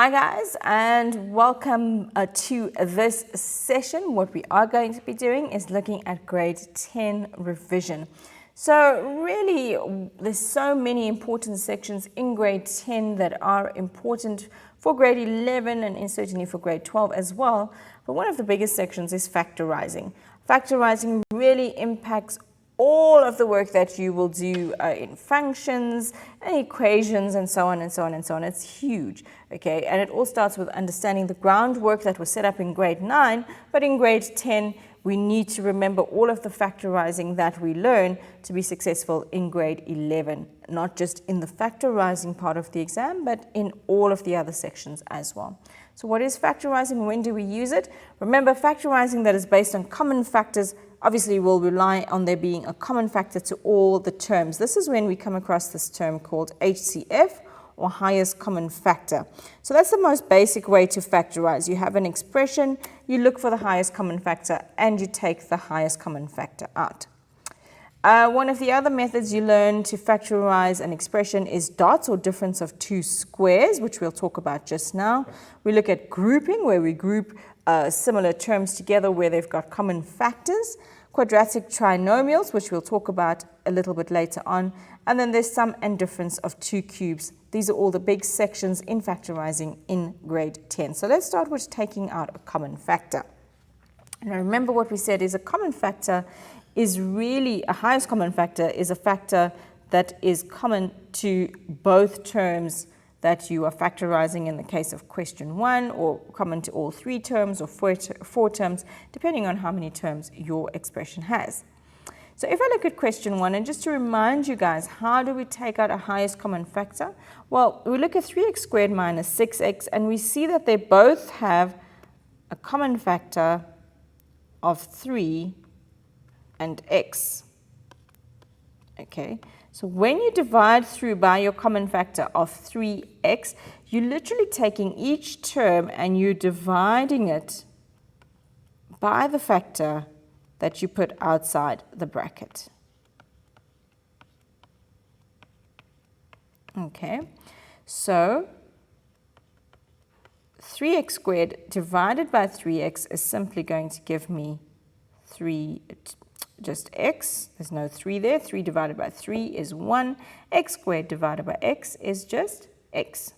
Hi guys, and welcome to this session. What we are going to be doing is looking at grade 10 revision. So really, there's so many important sections in grade 10 that are important for grade 11 and certainly for grade 12 as well. But one of the biggest sections is factorizing. Factorizing really impacts all of the work that you will do in functions and equations and so on and so on and so on. It's huge, okay? And it all starts with understanding the groundwork that was set up in grade 9, but in grade 10, we need to remember all of the factorizing that we learn to be successful in grade 11, not just in the factorizing part of the exam, but in all of the other sections as well. So what is factorizing? When do we use it? Remember, factorizing that is based on common factors obviously will rely on there being a common factor to all the terms. This is when we come across this term called HCF, or highest common factor. So that's the most basic way to factorize. You have an expression, you look for the highest common factor, and you take the highest common factor out. One of the other methods you learn to factorize an expression is dots, or difference of two squares, which we'll talk about just now. We look at grouping, where we group similar terms together where they've got common factors. Quadratic trinomials, which we'll talk about a little bit later on. And then there's sum and difference of two cubes. These are all the big sections in factorizing in grade 10. So let's start with taking out a common factor. Now remember what we said is a common factor is really, a highest common factor is a factor that is common to both terms that you are factorizing in the case of question 1, or common to all 3 terms or 4 terms, depending on how many terms your expression has. So if I look at question 1, and just to remind you guys, how do we take out a highest common factor? Well, we look at 3x squared minus 6x, and we see that they both have a common factor of 3 and x. Okay, so when you divide through by your common factor of 3x, you're literally taking each term and you're dividing it by the factor that you put outside the bracket. Okay, so 3x squared divided by 3x is simply going to give me just x, there's no 3 there, 3 divided by 3 is 1, x squared divided by x is just x,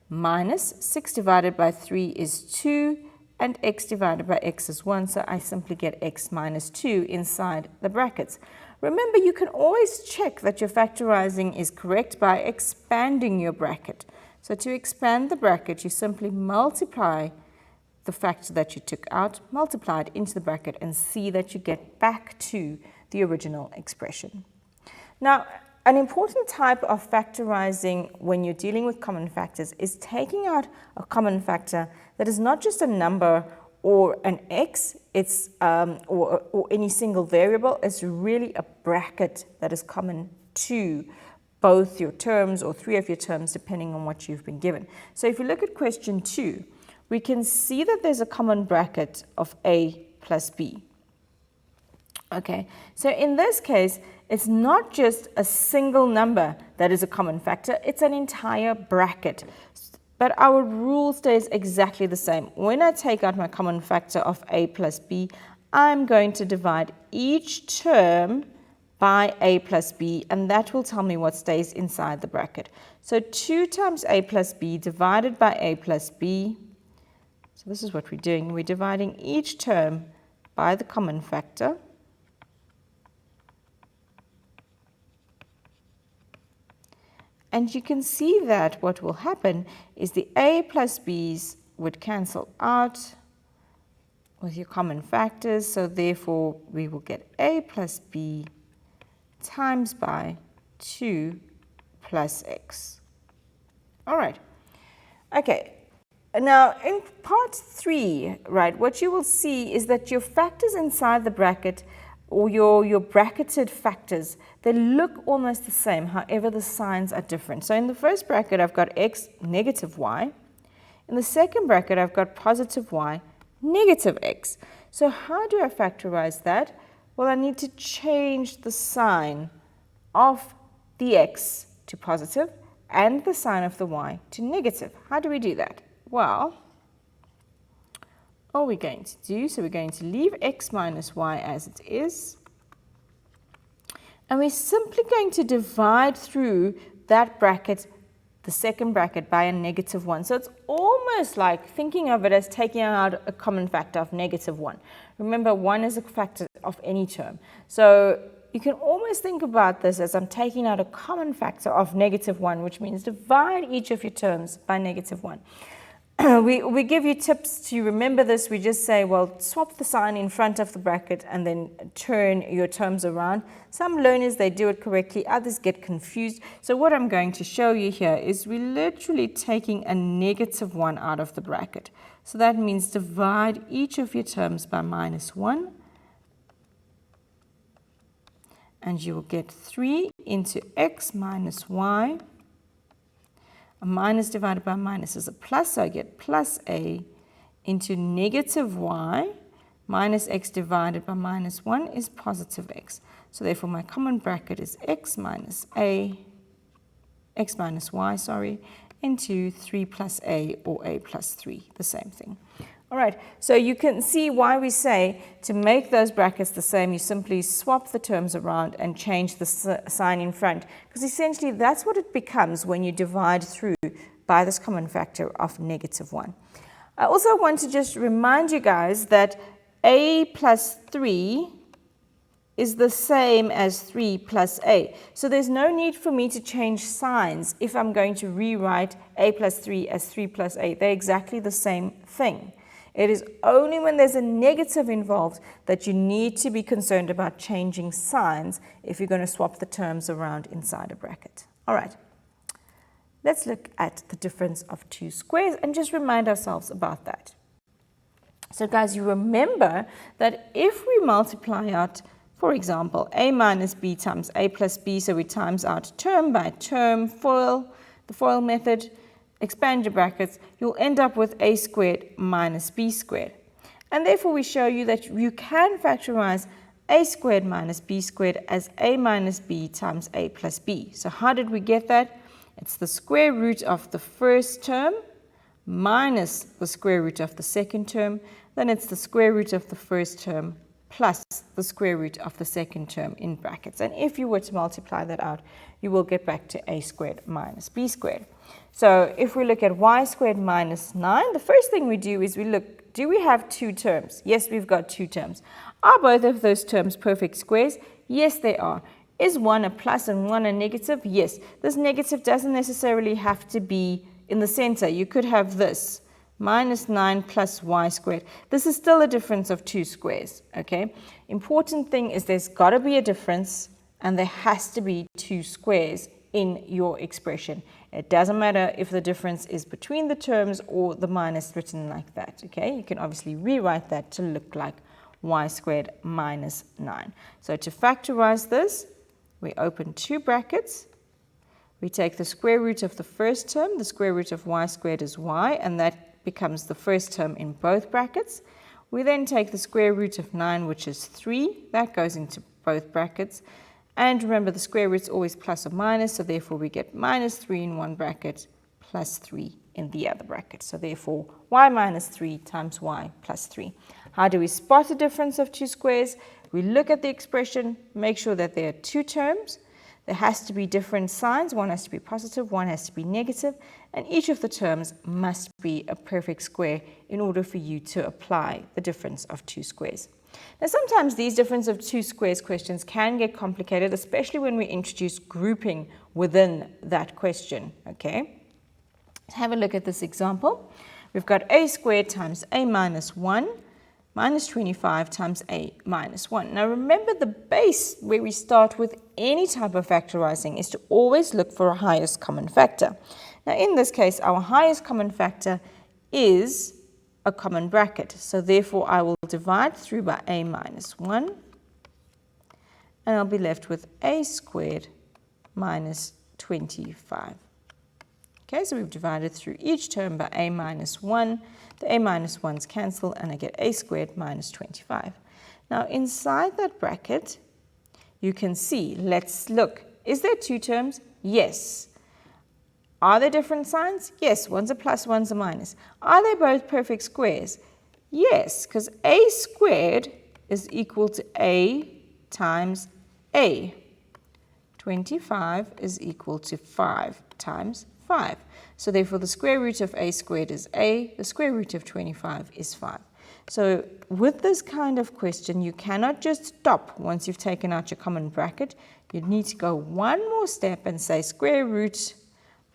minus 6 divided by 3 is 2, and x divided by x is 1, so I simply get x minus 2 inside the brackets. Remember, you can always check that your factorizing is correct by expanding your bracket. So to expand the bracket, you simply multiply the factor that you took out, multiply it into the bracket, and see that you get back to the original expression. Now, an important type of factorizing when you're dealing with common factors is taking out a common factor that is not just a number or an x, it's or any single variable. It's really a bracket that is common to both your terms or 3 of your terms, depending on what you've been given. So if you look at question 2, we can see that there's a common bracket of a plus b. Okay, so in this case, it's not just a single number that is a common factor, it's an entire bracket. But our rule stays exactly the same. When I take out my common factor of a plus b, I'm going to divide each term by a plus b, and that will tell me what stays inside the bracket. So 2 times a plus b divided by a plus b. So this is what we're doing. We're dividing each term by the common factor. And you can see that what will happen is the a plus b's would cancel out with your common factors. So therefore, we will get a plus b times by 2 plus x. All right. Okay. Now, in part 3, right, what you will see is that your factors inside the bracket, or your bracketed factors, they look almost the same, however the signs are different. So in the first bracket, I've got x, negative y. In the second bracket, I've got positive y, negative x. So how do I factorize that? Well, I need to change the sign of the x to positive and the sign of the y to negative. How do we do that? well, all we're going to do, so we're going to leave x minus y as it is, and we're simply going to divide through that bracket, the second bracket, by a -1. So it's almost like thinking of it as taking out a common factor of -1. Remember, 1 is a factor of any term. So you can almost think about this as I'm taking out a common factor of -1, which means divide each of your terms by -1. We give you tips to remember this. We just say, well, swap the sign in front of the bracket and then turn your terms around. Some learners, they do it correctly. Others get confused. So what I'm going to show you here is we're literally taking a -1 out of the bracket. So that means divide each of your terms by -1. And you will get 3 into x minus y. A minus divided by minus is a plus, so I get plus a into -y minus x divided by -1 is positive x. So therefore my common bracket is x minus y, into 3 plus a, or a plus 3, the same thing. All right, so you can see why we say to make those brackets the same, you simply swap the terms around and change the sign in front, because essentially that's what it becomes when you divide through by this common factor of -1. I also want to just remind you guys that a plus 3 is the same as 3 plus a. So there's no need for me to change signs if I'm going to rewrite a plus 3 as 3 plus a. They're exactly the same thing. It is only when there's a negative involved that you need to be concerned about changing signs if you're going to swap the terms around inside a bracket. All right, let's look at the difference of two squares and just remind ourselves about that. So guys, you remember that if we multiply out, for example, a minus b times a plus b, so we times out term by term, the FOIL method, expand your brackets, you'll end up with a squared minus b squared. And therefore we show you that you can factorize a squared minus b squared as a minus b times a plus b. So how did we get that? It's the square root of the first term minus the square root of the second term. Then it's the square root of the first term plus the square root of the second term in brackets. And if you were to multiply that out, you will get back to a squared minus b squared. So if we look at y squared minus 9, the first thing we do is we look, do we have two terms? Yes, we've got two terms. Are both of those terms perfect squares? Yes, they are. Is one a plus and one a negative? Yes. This negative doesn't necessarily have to be in the center. You could have this, minus 9 plus y squared. This is still a difference of two squares, okay? Important thing is there's got to be a difference and there has to be two squares in your expression. It doesn't matter if the difference is between the terms or the minus written like that, okay? You can obviously rewrite that to look like y squared minus 9. So to factorize this, we open two brackets. We take the square root of the first term. The square root of y squared is y, and that becomes the first term in both brackets. We then take the square root of 9, which is 3. That goes into both brackets. And remember, the square root is always plus or minus, so therefore we get minus 3 in one bracket, plus 3 in the other bracket. So therefore, y minus 3 times y plus 3. How do we spot a difference of two squares? We look at the expression, make sure that there are two terms. There has to be different signs. One has to be positive, one has to be negative, and each of the terms must be a perfect square in order for you to apply the difference of two squares. Now, sometimes these difference of two squares questions can get complicated, especially when we introduce grouping within that question, okay? Let's have a look at this example. We've got a squared times a minus 1 minus 25 times a minus 1. Now, remember the base where we start with any type of factorizing is to always look for a highest common factor. Now, in this case, our highest common factor is a common bracket. So therefore, I will divide through by a minus 1, and I'll be left with a squared minus 25. Okay, so we've divided through each term by a minus 1. The a minus 1's cancel, and I get a squared minus 25. Now, inside that bracket, you can see, let's look. Is there two terms? Yes. Are there different signs? Yes, one's a plus, one's a minus. Are they both perfect squares? Yes, because a squared is equal to a times a. 25 is equal to 5 times 5. So therefore the square root of a squared is a, the square root of 25 is 5. So with this kind of question, you cannot just stop once you've taken out your common bracket. You need to go one more step and say square root of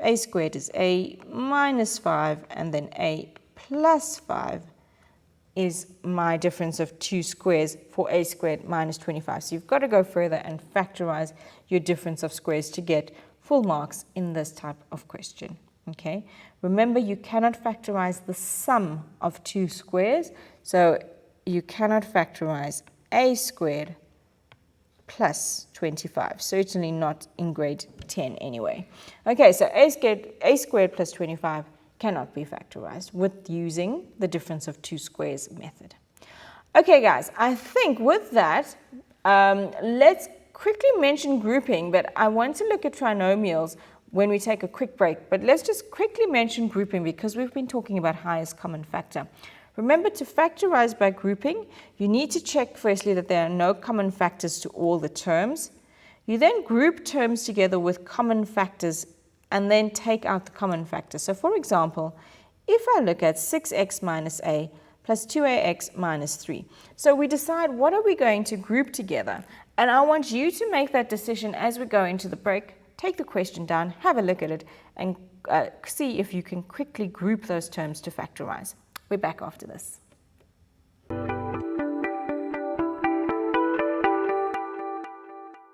a squared is a minus 5, and then a plus 5 is my difference of two squares for a squared minus 25. So you've got to go further and factorize your difference of squares to get full marks in this type of question. Okay. Remember, you cannot factorize the sum of two squares. So you cannot factorize a squared plus 25. Certainly not in grade 10 anyway. Okay, so a squared plus 25 cannot be factorized with using the difference of two squares method. Okay guys, I think with that, let's quickly mention grouping, but I want to look at trinomials when we take a quick break. But let's just quickly mention grouping because we've been talking about highest common factor. Remember, to factorize by grouping, you need to check firstly that there are no common factors to all the terms. You then group terms together with common factors and then take out the common factor. So for example, if I look at 6x minus a plus 2ax minus 3. So we decide what are we going to group together. And I want you to make that decision as we go into the break. Take the question down, have a look at it, and see if you can quickly group those terms to factorize. We're back after this.